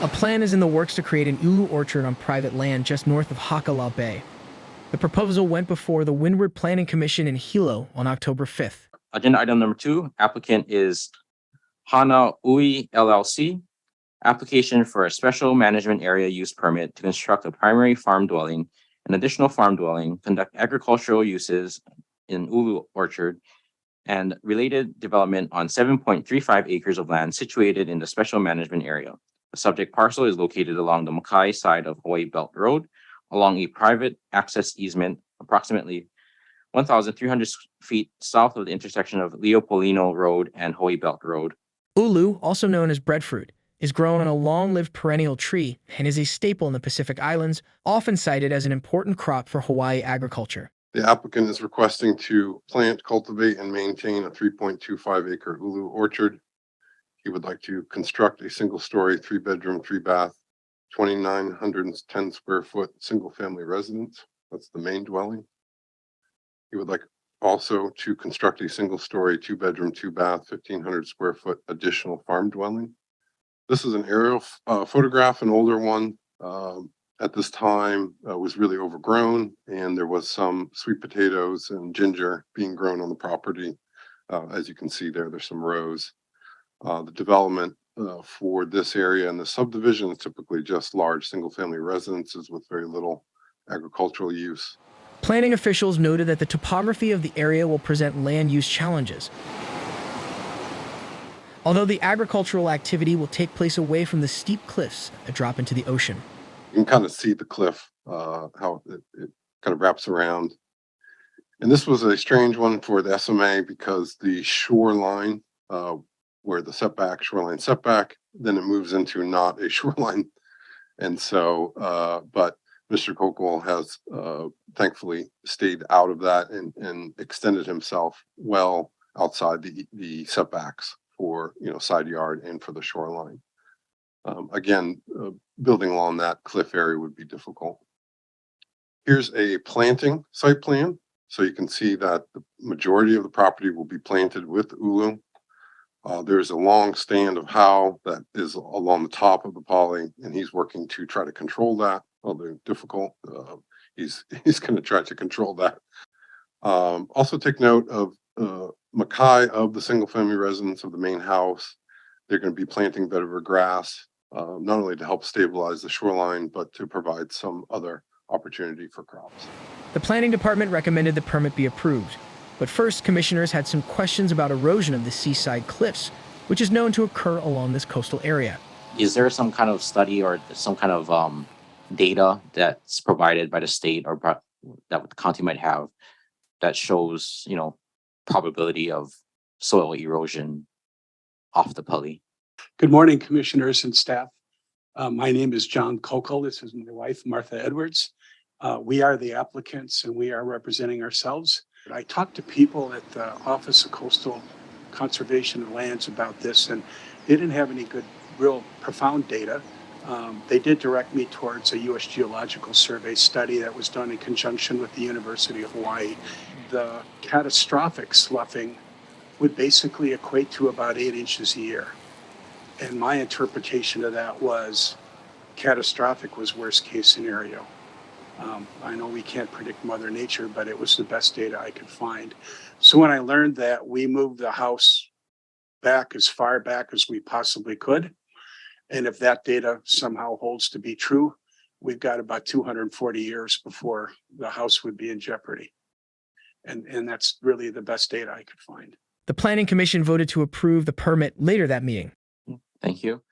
A plan is in the works to create an ʻulu orchard on private land just north of Hakalau Bay. The proposal went before the Windward Planning Commission in Hilo on October 5th. Agenda item number 2, applicant is Hawaiʻi LLC. Application for a special management area use permit to construct a primary farm dwelling, an additional farm dwelling, conduct agricultural uses in ʻulu orchard, and related development on 7.35 acres of land situated in the special management area. The subject parcel is located along the Makai side of Hawaii Belt Road, along a private access easement approximately 1,300 feet south of the intersection of Leopoldino Road and Hawaii Belt Road. Ulu, also known as breadfruit, is grown on a long-lived perennial tree and is a staple in the Pacific Islands, often cited as an important crop for Hawaii agriculture. The applicant is requesting to plant, cultivate, and maintain a 3.25 acre ʻulu orchard. He would like to construct a single-story, 3-bedroom, 3-bath, 2,910 square foot single-family residence. That's the main dwelling. He would like also to construct a single-story, 2-bedroom, 2-bath, 1,500 square foot additional farm dwelling. This is an aerial photograph, an older one. At this time was really overgrown, and there was some sweet potatoes and ginger being grown on the property. As you can see there, there's some rows. The development for this area and the subdivision is typically just large single-family residences with very little agricultural use. Planning officials noted that the topography of the area will present land use challenges. Although the agricultural activity will take place away from the steep cliffs that drop into the ocean. You can kind of see the cliff, how it kind of wraps around. And this was a strange one for the SMA because the shoreline, where the shoreline setback, then it moves into not a shoreline. And so, but Mr. Kokol has thankfully stayed out of that and extended himself well outside the setbacks for, side yard and for the shoreline. Again, building along that cliff area would be difficult. Here's a planting site plan. So you can see that the majority of the property will be planted with ʻulu. There's a long stand of how that is along the top of the poly, and he's working to try to control that, although difficult. He's going to try to control that. Also take note of Makai of the single family residence of the main house. They're going to be planting vetiver grass, not only to help stabilize the shoreline, but to provide some other opportunity for crops. The planning department recommended the permit be approved. But first, commissioners had some questions about erosion of the seaside cliffs, which is known to occur along this coastal area. Is there some kind of study or some kind of data that's provided by the state or that the county might have that shows, probability of soil erosion off the Pali? Good morning, commissioners and staff. My name is John Kokol. This is my wife, Martha Edwards. We are the applicants and we are representing ourselves. I talked to people at the Office of Coastal Conservation and Lands about this, and they didn't have any good, real profound data. They did direct me towards a U.S. Geological Survey study that was done in conjunction with the University of Hawaii. The catastrophic sloughing would basically equate to about 8 inches a year. And my interpretation of that was catastrophic was worst case scenario. I know we can't predict Mother Nature, but it was the best data I could find. So when I learned that, we moved the house back as far back as we possibly could. And if that data somehow holds to be true, we've got about 240 years before the house would be in jeopardy. And that's really the best data I could find. The Planning Commission voted to approve the permit later that meeting. Thank you.